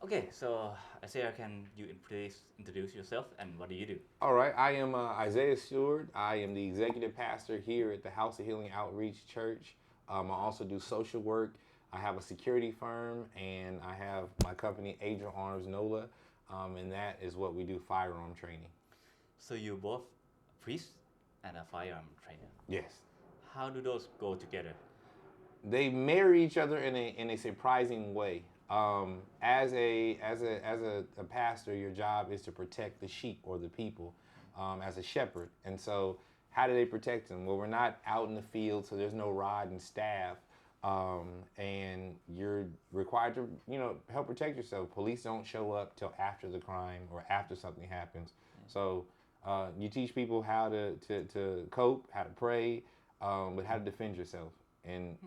Okay, so Isaiah, can you please introduce yourself and what do you do? All right, I am Isaiah Stewart. I am the executive pastor here at the House of Healing Outreach Church. I also do social work. I have a security firm, and I have my company, Angel Arms NOLA, and that is what we do firearm training. So you both priest and a firearm trainer. Yes. How do those go together? They marry each other in a surprising way. As a pastor, your job is to protect the sheep or the people, as a shepherd. And so, how do they protect them? Well, we're not out in the field, so there's no rod and staff, and you're required to help protect yourself. Police don't show up till after the crime or after something happens. So. You teach people how to cope, how to pray, but how to defend yourself. And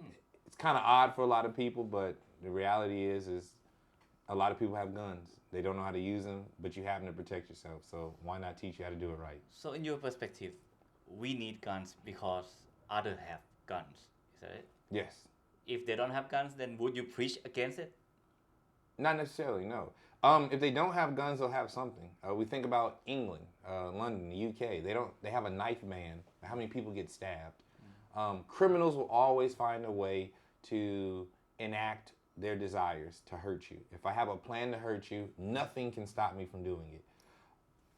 it's kind of odd for a lot of people, but the reality is a lot of people have guns. They don't know how to use them, but you happen to protect yourself. So why not teach you how to do it right? So in your perspective, we need guns because others have guns. Is that it? Yes. If they don't have guns, then would you preach against it? Not necessarily, no. If they don't have guns, they'll have something. We think about England, London, the UK. They have a knife ban. How many people get stabbed? Criminals will always find a way to enact their desires to hurt you. If I have a plan to hurt you, nothing can stop me from doing it.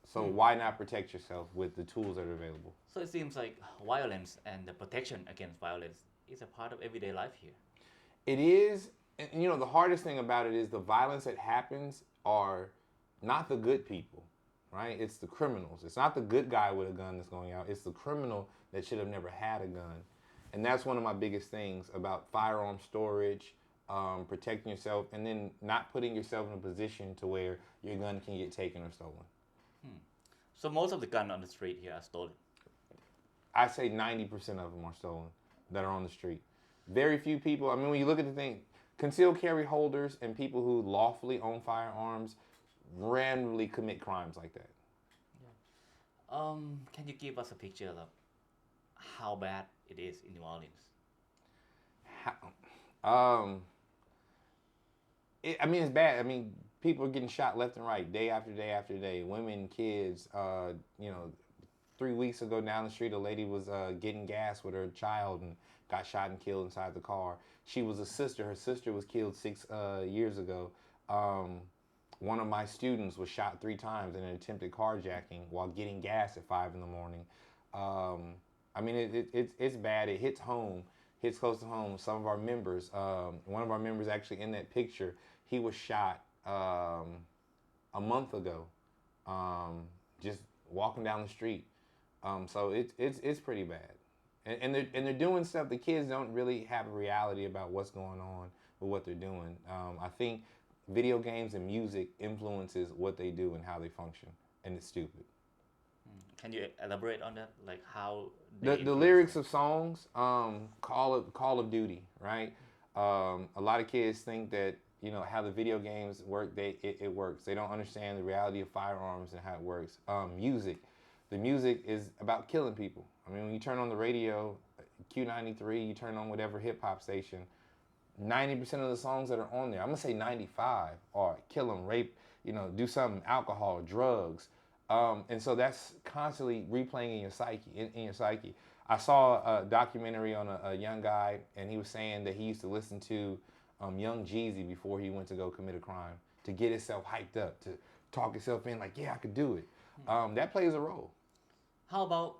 So why not protect yourself with the tools that are available? So it seems like violence and the protection against violence is a part of everyday life here. It is, and the hardest thing about it is the violence that happens are not the good people, right? It's the criminals. It's not the good guy with a gun that's going out. It's the criminal that should have never had a gun. And that's one of my biggest things about firearm storage, protecting yourself, and then not putting yourself in a position to where your gun can get taken or stolen. So most of the guns on the street here are stolen. I say 90% of them are stolen that are on the street. Very few people, I mean, when you look at the thing, concealed carry holders and people who lawfully own firearms randomly commit crimes like that. Can you give us a picture of how bad it is in New Orleans? I mean, it's bad. I mean, people are getting shot left and right, day after day after day. Women, kids. 3 weeks ago down the street, a lady was getting gas with her child and got shot and killed inside the car. She was a sister. Her sister was killed 6 years ago. One of my students was shot 3 times in an attempted carjacking while getting gas at 5 in the morning. I mean, it's bad. It hits home, hits close to home. Some of our members, one of our members actually in that picture, he was shot a month ago, just walking down the street. So it's pretty bad. And they're doing stuff. The kids don't really have a reality about what's going on with what they're doing. I think video games and music influences what they do and how they function, and it's stupid. Can you elaborate on that? Like how The lyrics of songs, Call of Duty, right? A lot of kids think that how the video games work. It works. They don't understand the reality of firearms and how it works. Music. The music is about killing people. I mean, when you turn on the radio, Q93, you turn on whatever hip hop station, 90% of the songs that are on there, I'm gonna say 95, are kill them, rape, do something, alcohol, drugs, and so that's constantly replaying in your psyche. In your psyche, I saw a documentary on a young guy, and he was saying that he used to listen to Young Jeezy before he went to go commit a crime to get himself hyped up, to talk himself in, like, yeah, I could do it. That plays a role. How about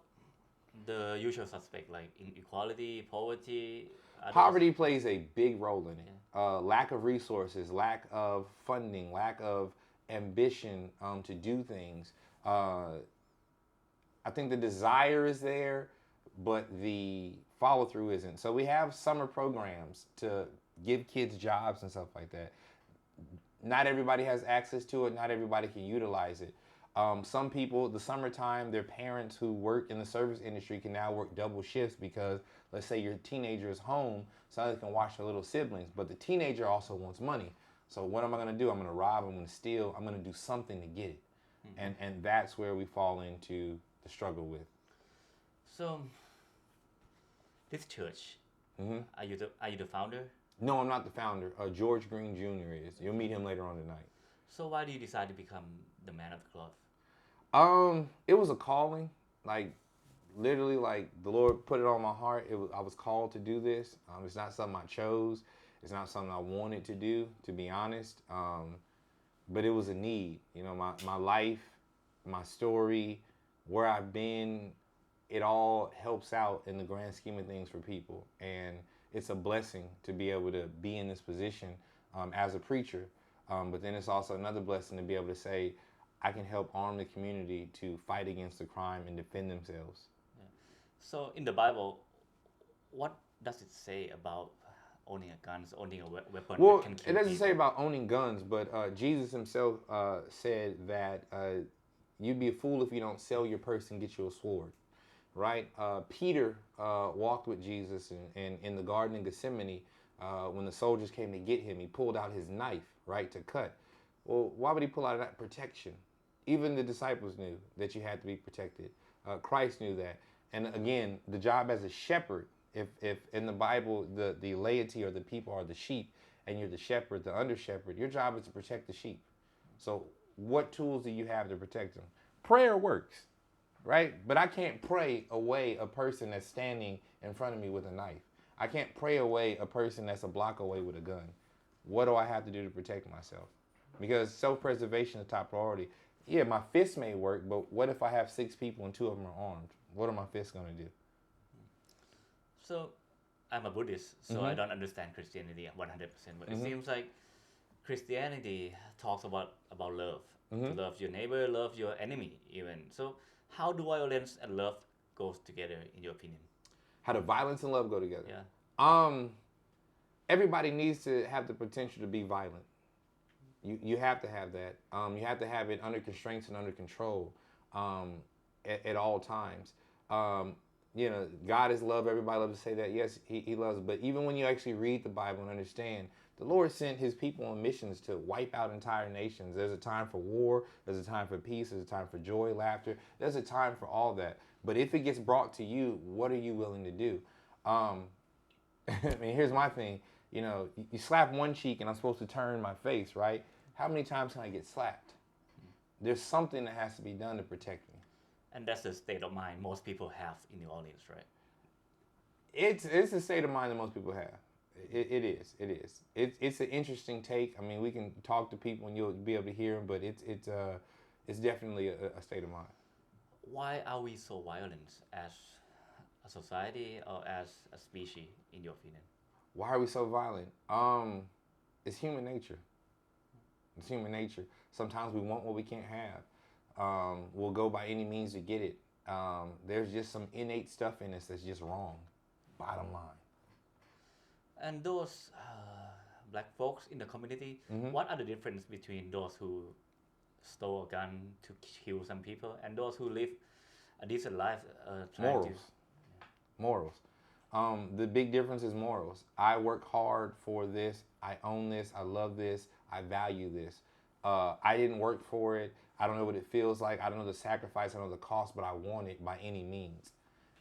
the usual suspect, like inequality, poverty? Poverty plays a big role in it. Lack of resources, lack of funding, lack of ambition to do things. I think the desire is there, but the follow through isn't. So we have summer programs to give kids jobs and stuff like that. Not everybody has access to it. Not everybody can utilize it. Some people, the summertime, their parents who work in the service industry can now work double shifts because, let's say your teenager is home, so they can watch their little siblings, but the teenager also wants money. So what am I going to do? I'm going to rob, I'm going to steal, I'm going to do something to get it. And that's where we fall into the struggle with. So, this church, are you the founder? No, I'm not the founder. George Green Jr. is. You'll meet him later on tonight. So why do you decide to become the man of the cloth? It was a calling, like literally, like the Lord put it on my heart. I was called to do this. It's not something I chose. It's not something I wanted to do, to be honest. But it was a need. You know, my life, my story, where I've been, it all helps out in the grand scheme of things for people. And it's a blessing to be able to be in this position as a preacher. But then it's also another blessing to be able to say, I can help arm the community to fight against the crime and defend themselves. Yeah. So in the Bible, what does it say about owning a gun, owning a weapon that Well, can it kill doesn't say people? about owning guns, but Jesus himself said that you'd be a fool if you don't sell your purse and get you a sword, right? Peter walked with Jesus in the Garden of Gethsemane. When the soldiers came to get him, he pulled out his knife, right, to cut. Well, why would he pull out that? Protection. Even the disciples knew that you had to be protected. Christ knew that. And again, the job as a shepherd, if in the Bible the laity or the people are the sheep and you're the shepherd, the under shepherd, your job is to protect the sheep. So what tools do you have to protect them? Prayer works, right? But I can't pray away a person that's standing in front of me with a knife. I can't pray away a person that's a block away with a gun. What do I have to do to protect myself? Because self-preservation is top priority. Yeah, my fists may work, but what if I have 6 people and 2 of them are armed? What are my fists going to do? So I'm a Buddhist, so I don't understand Christianity 100%. But it seems like Christianity talks about love, to love your neighbor, love your enemy, even. So how do violence and love goes together, in your opinion? How do violence and love go together? Yeah. Um, Everybody needs to have the potential to be violent. You have to have that. You have to have it under constraints and under control at all times. You know, God is love. Everybody loves to say that. Yes, he loves. But even when you actually read the Bible and understand, the Lord sent his people on missions to wipe out entire nations. There's a time for war. There's a time for peace. There's a time for joy, laughter. There's a time for all that. But if it gets brought to you, what are you willing to do? I mean, here's my thing. You know, you slap one cheek and I'm supposed to turn my face, right? How many times can I get slapped? There's something that has to be done to protect me. And that's the state of mind most people have in New Orleans, right? It's a state of mind that most people have. It is. It's an interesting take. I mean, we can talk to people and you'll be able to hear them, but it's definitely a state of mind. Why are we so violent as a society or as a species, in your opinion? Why are we so violent? It's human nature. It's human nature. Sometimes we want what we can't have. We'll go by any means to get it. There's just some innate stuff in us that's just wrong. Bottom line. And those black folks in the community, what are the difference between those who stole a gun to kill some people and those who live a decent life trying Morals. Morals. The big difference is morals. I work hard for this. I own this. I love this. I value this. I didn't work for it. I don't know what it feels like. I don't know the sacrifice. I don't know the cost, but I want it by any means.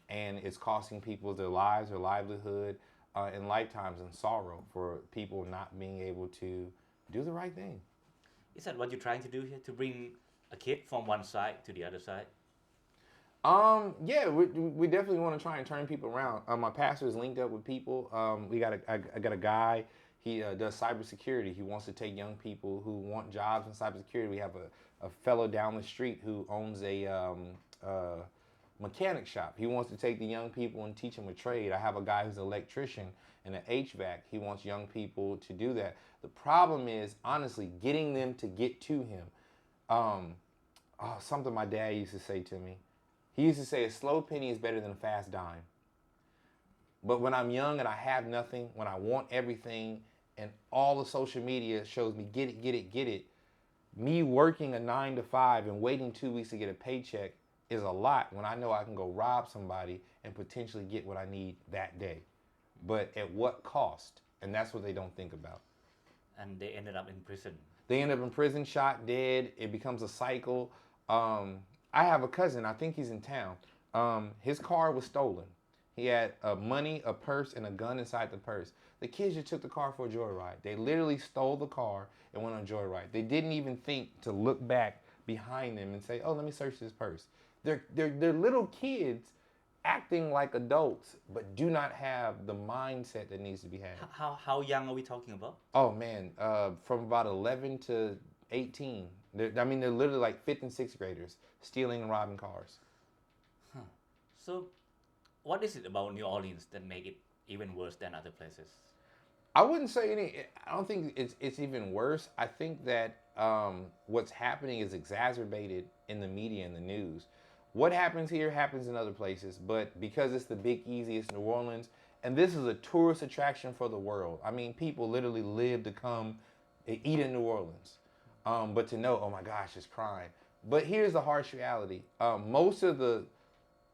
And it's costing people their lives, their livelihood, and lifetimes and sorrow for people not being able to do the right thing. Is that what you're trying to do here? To bring a kid from one side to the other side? Yeah, we definitely want to try and turn people around. My pastor is linked up with people. I got a guy. He does cybersecurity. He wants to take young people who want jobs in cybersecurity. We have a fellow down the street who owns a mechanic shop. He wants to take the young people and teach them a trade. I have a guy who's an electrician and an HVAC. He wants young people to do that. The problem is, honestly, getting them to get to him. Something my dad used to say to me. He used to say, a slow penny is better than a fast dime. But when I'm young and I have nothing, when I want everything, and all the social media shows me get it, get it, get it, me working a 9 to 5 and waiting 2 weeks to get a paycheck is a lot when I know I can go rob somebody and potentially get what I need that day. But at what cost? And that's what they don't think about. And they ended up in prison. They end up in prison, shot dead. It becomes a cycle. I have a cousin. I think he's in town. His car was stolen. He had money, a purse, and a gun inside the purse. The kids just took the car for a joyride. They literally stole the car and went on a joyride. They didn't even think to look back behind them and say, "Oh, let me search this purse." They're little kids acting like adults, but do not have the mindset that needs to be had. How young are we talking about? Oh man, from about 11 to 18. They're literally like fifth and sixth graders stealing and robbing cars. So, what is it about New Orleans that make it even worse than other places? I wouldn't say any. I don't think it's even worse. I think that what's happening is exacerbated in the media and the news. What happens here happens in other places, but because it's the Big Easy, it's New Orleans, and this is a tourist attraction for the world. I mean, people literally live to come and eat in New Orleans, but to know, oh my gosh, it's crime. But here's the harsh reality: most of the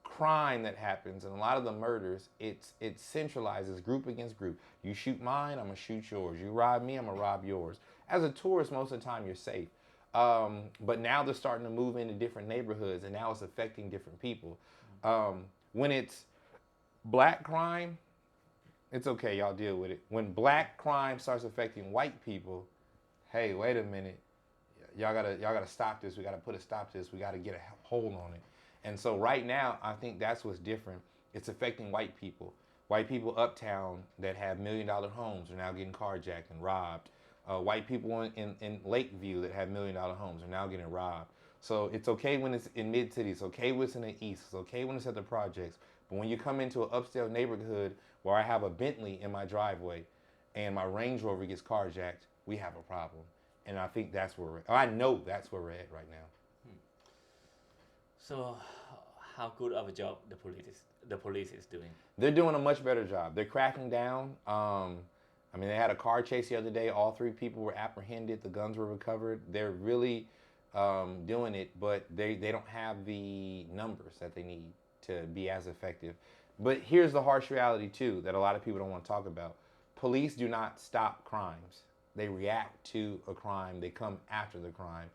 crime that happens and a lot of the murders, it centralizes group against group. You shoot mine, I'm gonna shoot yours. You rob me, I'm gonna rob yours. As a tourist, most of the time you're safe. But now they're starting to move into different neighborhoods, and now it's affecting different people. When it's black crime, it's okay, y'all deal with it. When black crime starts affecting white people, hey, wait a minute, y'all gotta stop this. We gotta put a stop to this. We gotta get a hold on it. And so right now, I think that's what's different. It's affecting white people. White people uptown that have $1 million homes are now getting carjacked and robbed. White people in Lakeview that have $1 million homes are now getting robbed. So it's okay when it's in mid-city. It's okay when it's in the east. It's okay when it's at the projects. But when you come into an upscale neighborhood where I have a Bentley in my driveway and my Range Rover gets carjacked, we have a problem. And I think that's where I know that's where we're at right now. So, how good of a job the police is doing? They're doing a much better job. They're cracking down. They had a car chase the other day. All 3 people were apprehended. The guns were recovered. They're really doing it, but they don't have the numbers that they need to be as effective. But here's the harsh reality, too, that a lot of people don't want to talk about. Police do not stop crimes. They react to a crime. They come after the crime.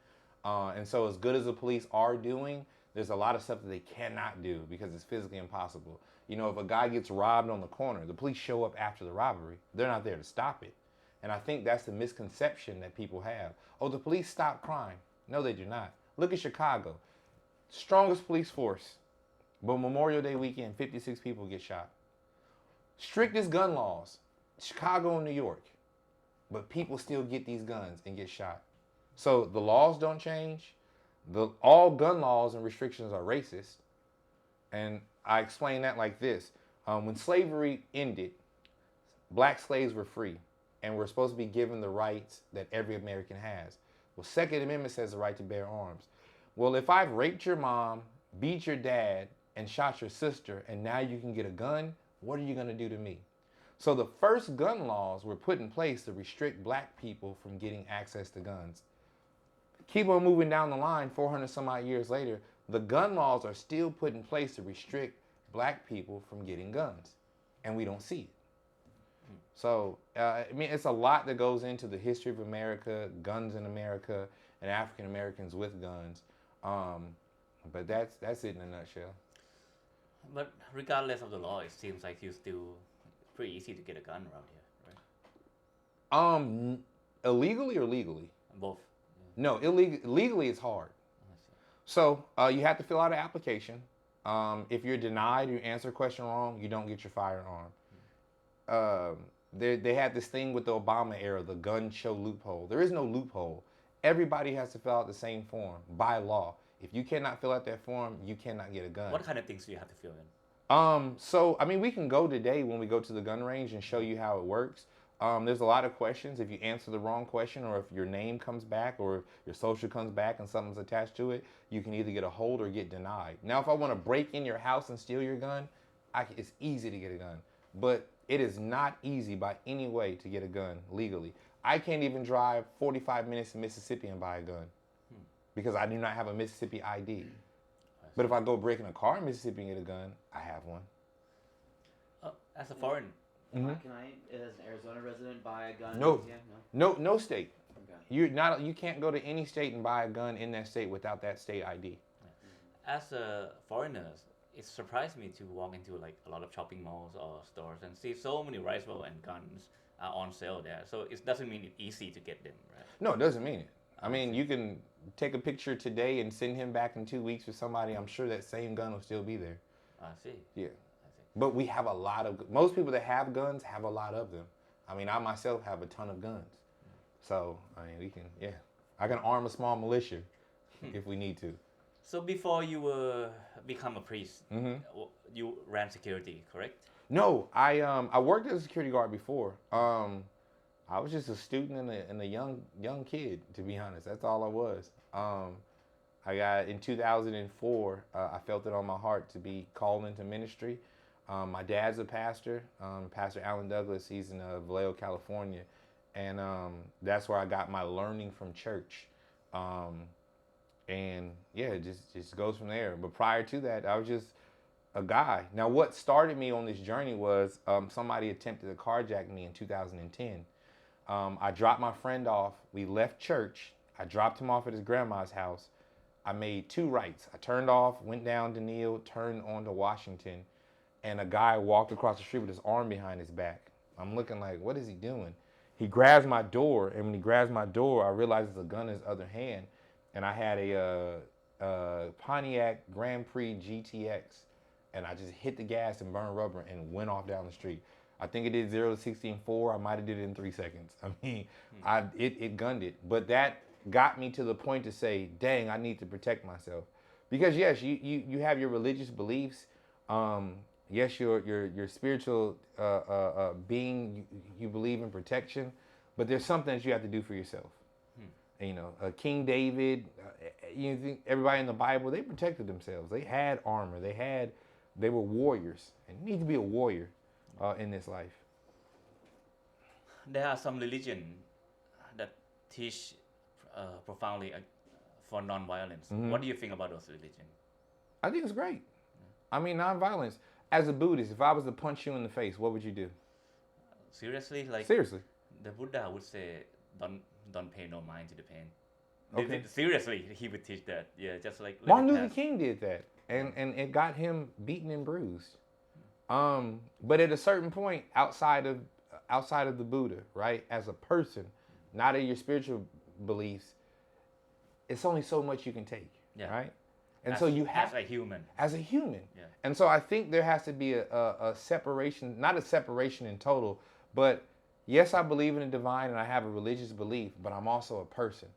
And so as good as the police are doing, there's a lot of stuff that they cannot do because it's physically impossible. You know, if a guy gets robbed on the corner, the police show up after the robbery. They're not there to stop it. And I think that's the misconception that people have. Oh, the police stop crime. No, they do not. Look at Chicago. Strongest police force. But Memorial Day weekend, 56 people get shot. Strictest gun laws. Chicago and New York. But people still get these guns and get shot. So the laws don't change. All gun laws and restrictions are racist. And I explain that like this. When slavery ended, black slaves were free and were supposed to be given the rights that every American has. Well, Second Amendment says the right to bear arms. Well, if I've raped your mom, beat your dad, and shot your sister, and now you can get a gun, what are you going to do to me? So the first gun laws were put in place to restrict black people from getting access to guns. Keep on moving down the line, 400 some odd years later, the gun laws are still put in place to restrict black people from getting guns. And we don't see it. So, it's a lot that goes into the history of America, guns in America, and African Americans with guns. But that's it in a nutshell. But regardless of the law, it seems like it's pretty easy to get a gun around here, right? Illegally or legally? Both. No, legally it's hard. So you have to fill out an application. If you're denied, you answer a question wrong, you don't get your firearm. They had this thing with the Obama era, the gun show loophole. There is no loophole. Everybody has to fill out the same form by law. If you cannot fill out that form, you cannot get a gun. What kind of things do you have to fill in? We can go today when we go to the gun range and show you how it works. There's a lot of questions. If you answer the wrong question, or if your name comes back, or if your social comes back and something's attached to it, you can either get a hold or get denied. Now, if I want to break in your house and steal your gun, it's easy to get a gun. But it is not easy by any way to get a gun legally. I can't even drive 45 minutes to Mississippi and buy a gun because I do not have a Mississippi ID. But if I go break in a car in Mississippi and get a gun, I have one. As a foreign. Can I, as an Arizona resident, buy a gun? No. Yeah? No state. Okay. You can't go to any state and buy a gun in that state without that state ID. As a foreigner, it surprised me to walk into like a lot of shopping malls or stores and see so many rifles and guns are on sale there. So it doesn't mean it's easy to get them, right? No, it doesn't mean it. I mean, see. you can take a picture today and send him back in 2 weeks with somebody. I'm sure that same gun will still be there. I see. Yeah. I see. But we have a lot of, most people that have guns have a lot of them. I mean, I myself have a ton of guns. So, I mean, we can, yeah. I can arm a small militia if we need to. So before you become a priest, you ran security, correct? No, I worked as a security guard before. I was just a student and a young kid, to be honest. That's all I was. I got in 2004. I felt it on my heart to be called into ministry. My dad's a pastor, Pastor Alan Douglas. He's in Vallejo, California, and that's where I got my learning from church. And yeah, it just goes from there. But prior to that, I was just a guy. Now, what started me on this journey was somebody attempted to carjack me in 2010. I dropped my friend off. We left church. I dropped him off at his grandma's house. I made 2 rights. I turned off, went down to Neal, turned on to Washington, and a guy walked across the street with his arm behind his back. I'm looking like, what is he doing? He grabs my door, and when he grabs my door, I realize there's a gun in his other hand, and I had a Pontiac Grand Prix GTX, and I just hit the gas and burned rubber and went off down the street. I think it did 0 to 60 in 4. I might have did it in 3 seconds. I mean, it gunned it. But that got me to the point to say, dang, I need to protect myself. Because yes, you have your religious beliefs. Yes, your spiritual being, you believe in protection. But there's something that you have to do for yourself. And, you know, King David, you think everybody in the Bible, they protected themselves. They had armor. They were warriors. And you need to be a warrior in this life. There are some religion that teach profoundly for non-violence. What do you think about those religions? I think it's great. I mean, non-violence. As a Buddhist, if I was to punch you in the face, what would you do? Seriously, like Seriously. the Buddha would say, don't pay no mind to the pain. Okay. Seriously, he would teach that. Yeah, just like Martin Luther King did that, and it got him beaten and bruised. But at a certain point, outside of the Buddha, right, as a person, not in your spiritual beliefs, it's only so much you can take, right? And so you have as a human. Yeah. And so I think there has to be a separation, not a separation in total, but yes, I believe in the divine and I have a religious belief, but I'm also a person.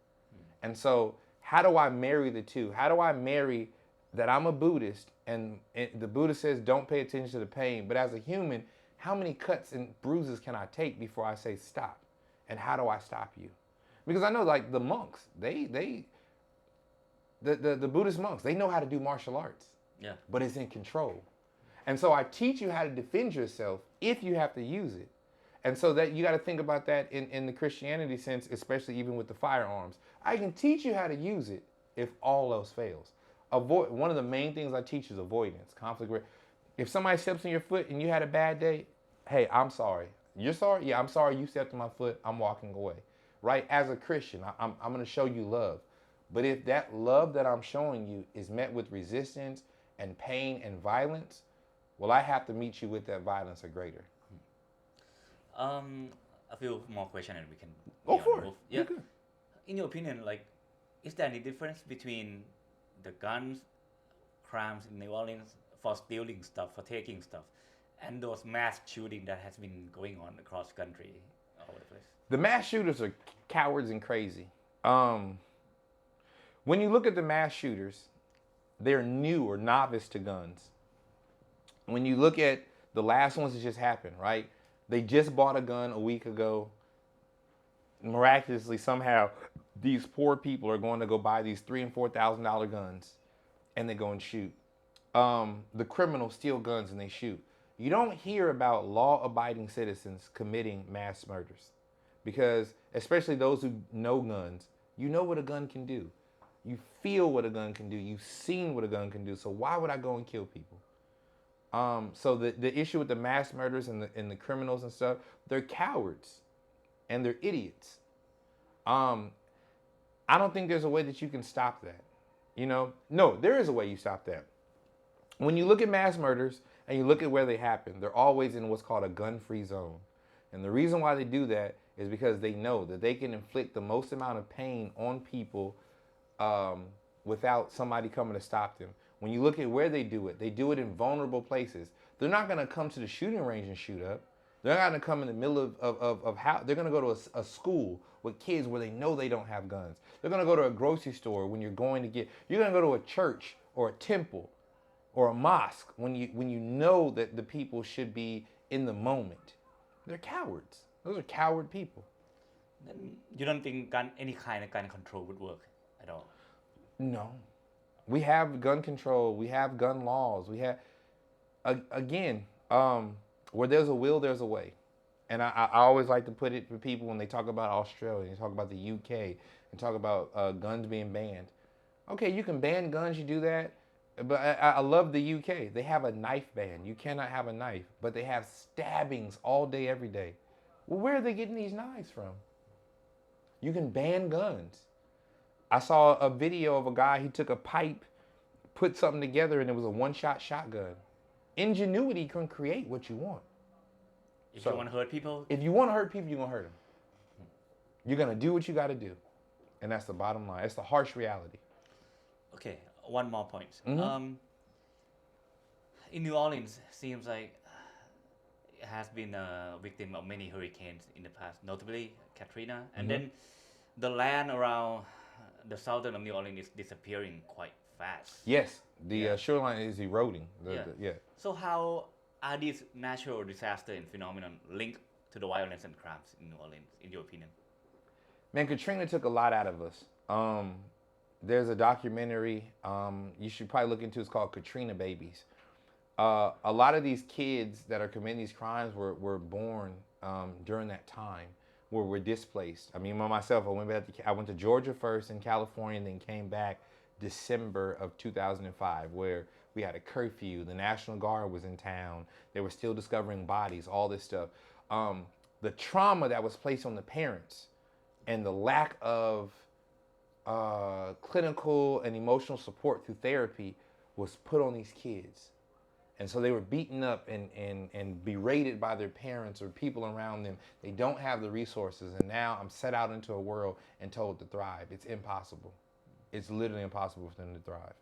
And so how do I marry the two? How do I marry that I'm a Buddhist and the Buddha says don't pay attention to the pain, but as a human, how many cuts and bruises can I take before I say stop? And how do I stop you? Because I know like the monks, the Buddhist monks, they know how to do martial arts. Yeah. But it's in control. And so I teach you how to defend yourself if you have to use it. And so that you got to think about that in the Christianity sense, especially even with the firearms. I can teach you how to use it if all else fails. One of the main things I teach is avoidance, conflict. If somebody steps on your foot and you had a bad day, hey, I'm sorry. You're sorry? Yeah, I'm sorry you stepped on my foot. I'm walking away. Right? As a Christian, I'm going to show you love. But if that love that I'm showing you is met with resistance and pain and violence, well, I have to meet you with that violence or greater. A few more questions and we can Go for it. Yeah. In your opinion, like, is there any difference between the guns, crimes in New Orleans for stealing stuff, for taking stuff, and those mass shooting that has been going on across the country, all over the place? The mass shooters are cowards and crazy. When you look at the mass shooters, they're new or novice to guns. When you look at the last ones that just happened, right? They just bought a gun a week ago. Miraculously, somehow, these poor people are going to go buy these $3,000 and $4,000 guns, and they go and shoot. The criminals steal guns and they shoot. You don't hear about law-abiding citizens committing mass murders, because especially those who know guns, you know what a gun can do. You feel what a gun can do. You've seen what a gun can do. So why would I go and kill people? So the issue with the mass murders and the criminals and stuff, they're cowards and they're idiots. I don't think there's a way that you can stop that. You know, no, there is a way you stop that. When you look at mass murders and you look at where they happen, they're always in what's called a gun-free zone. And the reason why they do that is because they know that they can inflict the most amount of pain on people without somebody coming to stop them. When you look at where they do it in vulnerable places. They're not going to come to the shooting range and shoot up. They're not going to come in the middle of how they're going to go to a school with kids where they know they don't have guns. They're going to go to a grocery store when you're going to go to a church or a temple or a mosque when you know that the people should be in the moment. They're cowards. Those are coward people. You don't think any kind of gun control would work at all? No. We have gun control. We have gun laws. We have, again, where there's a will, there's a way. And I always like to put it for people when they talk about Australia, they talk about the UK, and talk about guns being banned. Okay, you can ban guns, you do that. But I love the UK. They have a knife ban. You cannot have a knife. But they have stabbings all day, every day. Well, where are they getting these knives from? You can ban guns. I saw a video of a guy, he took a pipe, put something together, and it was a one-shot shotgun. Ingenuity can create what you want. If you want to hurt people? If you want to hurt people, you're going to hurt them. You're going to do what you got to do. And that's the bottom line. It's the harsh reality. Okay, one more point. Mm-hmm. In New Orleans, seems like it has been a victim of many hurricanes in the past, notably Katrina. And then the land around the southern of New Orleans is disappearing quite fast. Yes, the shoreline is eroding. So how are these natural disasters and phenomenon linked to the violence and crimes in New Orleans, in your opinion? Man, Katrina took a lot out of us. There's a documentary you should probably look into. It's called Katrina Babies. A lot of these kids that are committing these crimes were born during that time where we're displaced. I mean, myself, I went to Georgia first, in California, and then came back December of 2005, where we had a curfew. The National Guard was in town. They were still discovering bodies, all this stuff. The trauma that was placed on the parents and the lack of clinical and emotional support through therapy was put on these kids. And so they were beaten up and berated by their parents or people around them. They don't have the resources. And now I'm set out into a world and told to thrive. It's impossible. It's literally impossible for them to thrive.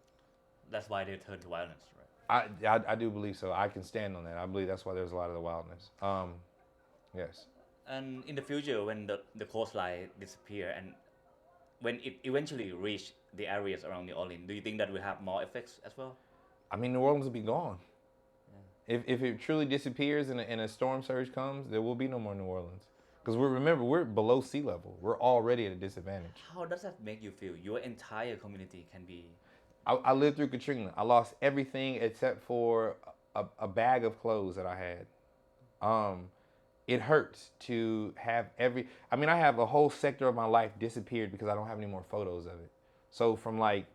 That's why they turn to violence, right? I do believe so. I can stand on that. I believe that's why there's a lot of the wildness. Yes. And in the future, when the coastline disappear and when it eventually reach the areas around New Orleans, do you think that will have more effects as well? I mean, New Orleans will be gone. If it truly disappears and a storm surge comes, there will be no more New Orleans. Because we're below sea level. We're already at a disadvantage. How does that make you feel? Your entire community can be... I lived through Katrina. I lost everything except for a bag of clothes that I had. It hurts to have I have a whole sector of my life disappeared because I don't have any more photos of it. So from like,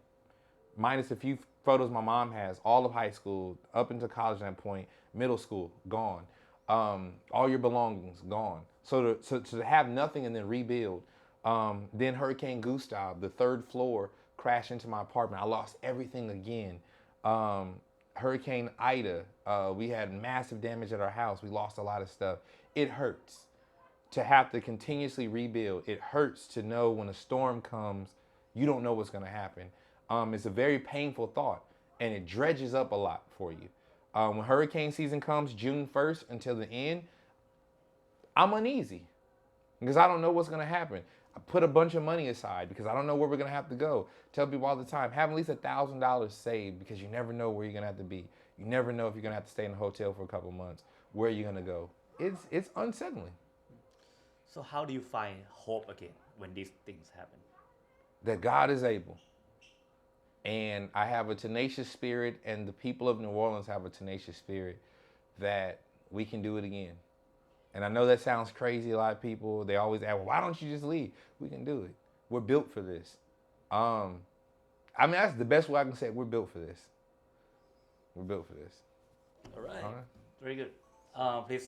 minus a few photos my mom has, all of high school, up into college at that point, middle school, gone. All your belongings, gone. So to have nothing and then rebuild. Then Hurricane Gustav, the third floor, crashed into my apartment. I lost everything again. Hurricane Ida, we had massive damage at our house. We lost a lot of stuff. It hurts to have to continuously rebuild. It hurts to know when a storm comes, you don't know what's going to happen. It's a very painful thought, and it dredges up a lot for you. When hurricane season comes, June 1st until the end, I'm uneasy because I don't know what's going to happen. I put a bunch of money aside because I don't know where we're going to have to go. Tell people all the time, have at least $1,000 saved because you never know where you're going to have to be. You never know if you're going to have to stay in a hotel for a couple months. Where are you going to go? It's unsettling. So how do you find hope again when these things happen? That God is able. And I have a tenacious spirit, and the people of New Orleans have a tenacious spirit that we can do it again. And I know that sounds crazy. A lot of people, they always ask, well, why don't you just leave? We can do it. We're built for this. That's the best way I can say it. We're built for this. We're built for this. All right. Very good. Please